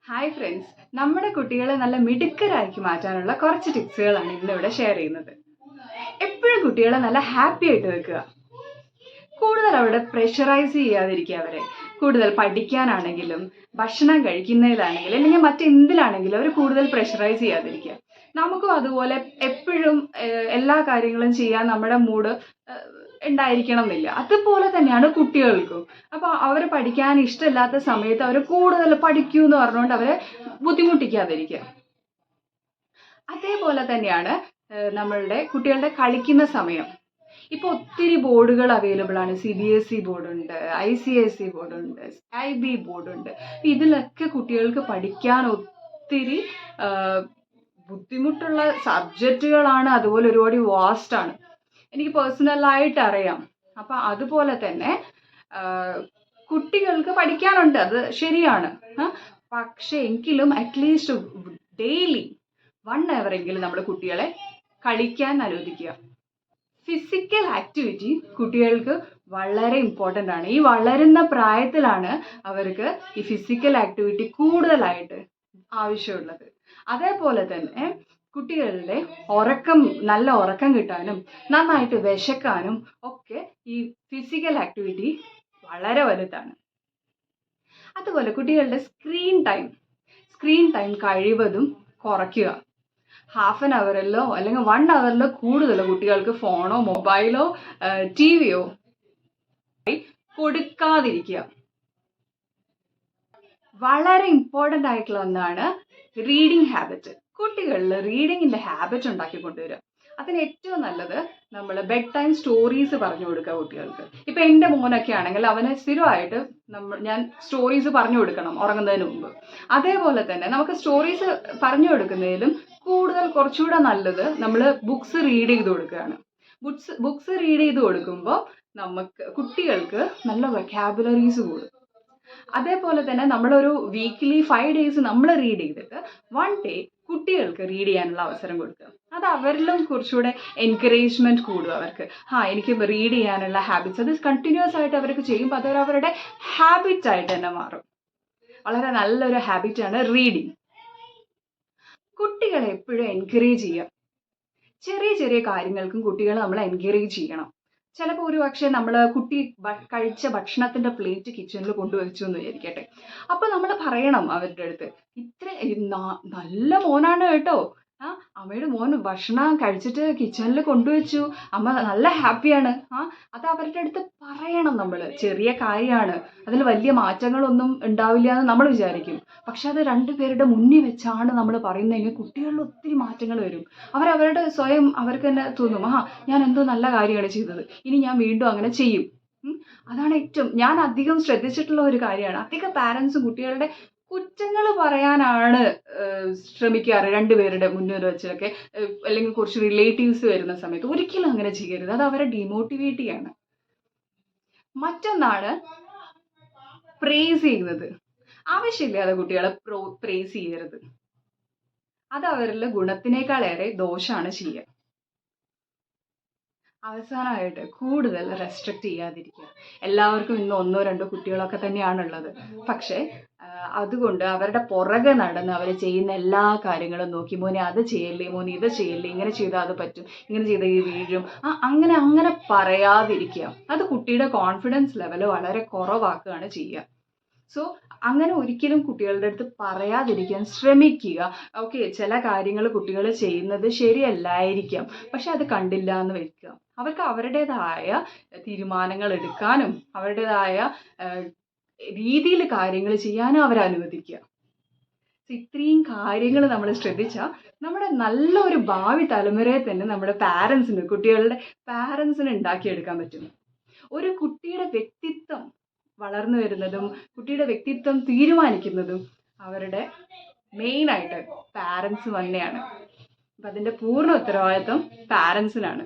Hi friends, നമ്മുടെ കുട്ടികളെ നല്ല മിടുക്കരാക്കി മാറ്റാനുള്ള കുറച്ച് ടിപ്സുകളാണ് ഇന്നിവിടെ ഷെയർ ചെയ്യുന്നത്. എപ്പോഴും കുട്ടികളെ നല്ല ഹാപ്പി ആയിട്ട് വെക്കുക. കൂടുതൽ അവിടെ പ്രഷറൈസ് ചെയ്യാതിരിക്കുക. അവരെ കൂടുതൽ പഠിക്കാനാണെങ്കിലും ഭക്ഷണം കഴിക്കുന്നതിലാണെങ്കിലും അല്ലെങ്കിൽ മറ്റെന്തിലാണെങ്കിലും അവർ കൂടുതൽ പ്രഷറൈസ് ചെയ്യാതിരിക്കുക. നമുക്കും അതുപോലെ എപ്പോഴും എല്ലാ കാര്യങ്ങളും ചെയ്യാൻ നമ്മുടെ മൂഡ് ഉണ്ടായിരിക്കണം എന്നില്ല. അതുപോലെ തന്നെയാണ് കുട്ടികൾക്കും. അപ്പോൾ അവർ പഠിക്കാൻ ഇഷ്ടമില്ലാത്ത സമയത്ത് അവർ കൂടുതൽ പഠിക്കൂ എന്ന് പറഞ്ഞുകൊണ്ട് അവരെ ബുദ്ധിമുട്ടിക്കാതിരിക്കുക. അതേപോലെ തന്നെയാണ് നമ്മളുടെ കുട്ടികളുടെ കളിക്കുന്ന സമയം. ഇപ്പോൾ ഒത്തിരി ബോർഡുകൾ അവൈലബിൾ ആണ്. CBSE ബോർഡുണ്ട്, ICSE ബോർഡുണ്ട്, IB ബോർഡുണ്ട്. ഇതിലൊക്കെ കുട്ടികൾക്ക് പഠിക്കാൻ ഒത്തിരി ബുദ്ധിമുട്ടുള്ള സബ്ജക്റ്റുകളാണ്. അതുപോലെ ഒരുപാട് വാസ്റ്റ് ആണ്. എനിക്ക് പേഴ്സണലായിട്ട് അറിയാം. അപ്പം അതുപോലെ തന്നെ കുട്ടികൾക്ക് പഠിക്കാനുണ്ട്, അത് ശരിയാണ്. പക്ഷേ എങ്കിലും അറ്റ്ലീസ്റ്റ് ഡെയിലി 1 hour എങ്കിലും നമ്മൾ കുട്ടികളെ കളിക്കാൻ അനുവദിക്കുക. ഫിസിക്കൽ ആക്ടിവിറ്റി കുട്ടികൾക്ക് വളരെ ഇമ്പോർട്ടൻ്റ് ആണ്. ഈ വളരുന്ന പ്രായത്തിലാണ് അവർക്ക് ഈ ഫിസിക്കൽ ആക്ടിവിറ്റി കൂടുതലായിട്ട് ആവശ്യമുള്ളത്. അതേപോലെ തന്നെ കുട്ടികളുടെ നല്ല ഉറക്കം കിട്ടാനും നന്നായിട്ട് വിശക്കാനും ഒക്കെ ഈ ഫിസിക്കൽ ആക്ടിവിറ്റി വളരെ വലുതാണ്. അതുപോലെ കുട്ടികളുടെ സ്ക്രീൻ ടൈം കഴിവതും കുറയ്ക്കുക. 1/2 hourല്ലോ അല്ലെങ്കിൽ 1 hourല്ലോ കൂടുതലോ കുട്ടികൾക്ക് ഫോണോ മൊബൈലോ TV-യോ കൊടുക്കാതിരിക്കുക. വളരെ ഇമ്പോർട്ടൻ്റ് ആയിട്ടുള്ള ഒന്നാണ് റീഡിങ് ഹാബിറ്റ്. കുട്ടികളിൽ റീഡിങ്ങിൻ്റെ ഹാബിറ്റ് ഉണ്ടാക്കി കൊണ്ടുവരിക. അതിന് ഏറ്റവും നല്ലത് നമ്മൾ ബെഡ് ടൈം സ്റ്റോറീസ് പറഞ്ഞു കൊടുക്കുക കുട്ടികൾക്ക്. ഇപ്പം എൻ്റെ മോനൊക്കെ ആണെങ്കിൽ അവന് സ്ഥിരമായിട്ട് ഞാൻ സ്റ്റോറീസ് പറഞ്ഞു കൊടുക്കണം ഉറങ്ങുന്നതിന് മുമ്പ്. അതേപോലെ തന്നെ നമുക്ക് സ്റ്റോറീസ് പറഞ്ഞു കൊടുക്കുന്നതിലും കുറച്ചുകൂടെ നല്ലത് നമ്മൾ ബുക്സ് റീഡ് ചെയ്ത് കൊടുക്കുകയാണ്. ബുക്സ് റീഡ് ചെയ്ത് കൊടുക്കുമ്പോൾ നമുക്ക് കുട്ടികൾക്ക് നല്ല വൊക്കാബുലറീസ് കൂടും. അതേപോലെ തന്നെ നമ്മളൊരു വീക്ക്ലി 5 days നമ്മൾ റീഡ് ചെയ്തിട്ട് 1 day കുട്ടികൾക്ക് റീഡ് ചെയ്യാനുള്ള അവസരം കൊടുക്കുക. അത് അവരിലും കുറച്ചുകൂടെ എൻകറേജ്മെൻറ്റ് കൂടും. അവർക്ക് എനിക്ക് റീഡ് ചെയ്യാനുള്ള ഹാബിറ്റ്സ് അത് കണ്ടിന്യൂസ് ആയിട്ട് അവർക്ക് ചെയ്യുമ്പോൾ അത് അവരുടെ ഹാബിറ്റായിട്ട് തന്നെ മാറും. വളരെ നല്ലൊരു ഹാബിറ്റാണ് റീഡിങ്. കുട്ടികളെ എപ്പോഴും എൻകറേജ് ചെയ്യുക. ചെറിയ ചെറിയ കാര്യങ്ങൾക്കും കുട്ടികളെ നമ്മൾ എൻകറേജ് ചെയ്യണം. ചിലപ്പോൾ ഒരുപക്ഷെ നമ്മൾ കുട്ടി കഴിച്ച ഭക്ഷണത്തിൻ്റെ പ്ലേറ്റ് കിച്ചണിൽ കൊണ്ടുവച്ചു എന്ന് വിചാരിക്കട്ടെ. അപ്പോൾ നമ്മൾ പറയണം അവരുടെ അടുത്ത്, ഇത്ര നല്ല മോനാണ് കേട്ടോ, അമ്മയുടെ മോൻ ഭക്ഷണം കഴിച്ചിട്ട് കിച്ചണിൽ കൊണ്ടുവച്ചു, അമ്മ നല്ല ഹാപ്പിയാണ്. അത് അവരുടെ അടുത്ത് പറയണം. നമ്മൾ ചെറിയ കാര്യമാണ്, അതിൽ വലിയ മാറ്റങ്ങളൊന്നും ഉണ്ടാവില്ല എന്ന് നമ്മൾ വിചാരിക്കും. പക്ഷെ അത് 2 പേരുടെ മുന്നിൽ വെച്ചാണ് നമ്മൾ പറയുന്നതെങ്കിൽ കുട്ടികളിൽ ഒത്തിരി മാറ്റങ്ങൾ വരും. അവരുടെ സ്വയം അവർക്ക് തന്നെ തോന്നും, ഞാൻ എന്തോ നല്ല കാര്യമാണ് ചെയ്തത്, ഇനി ഞാൻ വീണ്ടും അങ്ങനെ ചെയ്യും. അതാണ് ഞാൻ അധികം ശ്രദ്ധിച്ചിട്ടുള്ള ഒരു കാര്യമാണ്. അധിക പാരൻസും കുട്ടികളുടെ കുറ്റങ്ങൾ പറയാനാണ് ശ്രമിക്കാറ് 2 പേരുടെ മുന്നിൽ വെച്ചൊക്കെ, അല്ലെങ്കിൽ കുറച്ച് റിലേറ്റീവ്സ് വരുന്ന സമയത്ത്. ഒരിക്കലും അങ്ങനെ ചെയ്യരുത്. അത് അവരെ ഡിമോട്ടിവേറ്റ് ചെയ്യാണ്. മറ്റൊന്നാണ് പ്രേസ് ചെയ്യുന്നത്. ആവശ്യമില്ലാതെ കുട്ടികളെ പ്രേസ് ചെയ്യരുത്. അത് അവരിൽ ഗുണത്തിനേക്കാളേറെ ദോഷമാണ് ചെയ്യുക. അവസാനമായിട്ട് കൂടുതൽ റെസ്ട്രിക്റ്റ് ചെയ്യാതിരിക്കുക. എല്ലാവർക്കും ഇന്ന് 1-2 കുട്ടികളൊക്കെ തന്നെയാണുള്ളത്. പക്ഷേ അതുകൊണ്ട് അവരുടെ പുറകെ നടന്ന് അവർ ചെയ്യുന്ന എല്ലാ കാര്യങ്ങളും നോക്കി, മോനെ അത് ചെയ്യല്ലേ, മോനെ ഇത് ചെയ്യല്ലേ, ഇങ്ങനെ ചെയ്താൽ അത് പറ്റും, ഇങ്ങനെ ചെയ്താൽ ഈ വീഴും, അങ്ങനെ പറയാതിരിക്കുക. അത് കുട്ടിയുടെ കോൺഫിഡൻസ് ലെവൽ വളരെ കുറവാക്കുകയാണ് ചെയ്യുക. സോ അങ്ങനെ ഒരിക്കലും കുട്ടികളുടെ അടുത്ത് പറയാതിരിക്കാൻ ശ്രമിക്കുക. ഓക്കെ, ചില കാര്യങ്ങൾ കുട്ടികൾ ചെയ്യുന്നത് ശരിയല്ലായിരിക്കാം, പക്ഷെ അത് കണ്ടില്ല എന്ന് വെക്കുക. അവർക്ക് അവരുടേതായ തീരുമാനങ്ങൾ എടുക്കാനും അവരുടേതായ രീതിയിൽ കാര്യങ്ങൾ ചെയ്യാനും അവരെ അനുവദിക്കുക. ഇത്രയും കാര്യങ്ങൾ നമ്മൾ ശ്രദ്ധിച്ചാൽ നമ്മുടെ നല്ലൊരു ഭാവി തലമുറയെ തന്നെ നമ്മുടെ കുട്ടികളുടെ പാരൻസിന് ഉണ്ടാക്കിയെടുക്കാൻ പറ്റും. ഒരു കുട്ടിയുടെ വ്യക്തിത്വം വളർന്നു വരുന്നതും കുട്ടിയുടെ വ്യക്തിത്വം തീരുമാനിക്കുന്നതും അവരുടെ മെയിനായിട്ട് പാരൻസ് തന്നെയാണ്. അപ്പം അതിൻ്റെ പൂർണ്ണ ഉത്തരവാദിത്വം പാരൻസിനാണ്.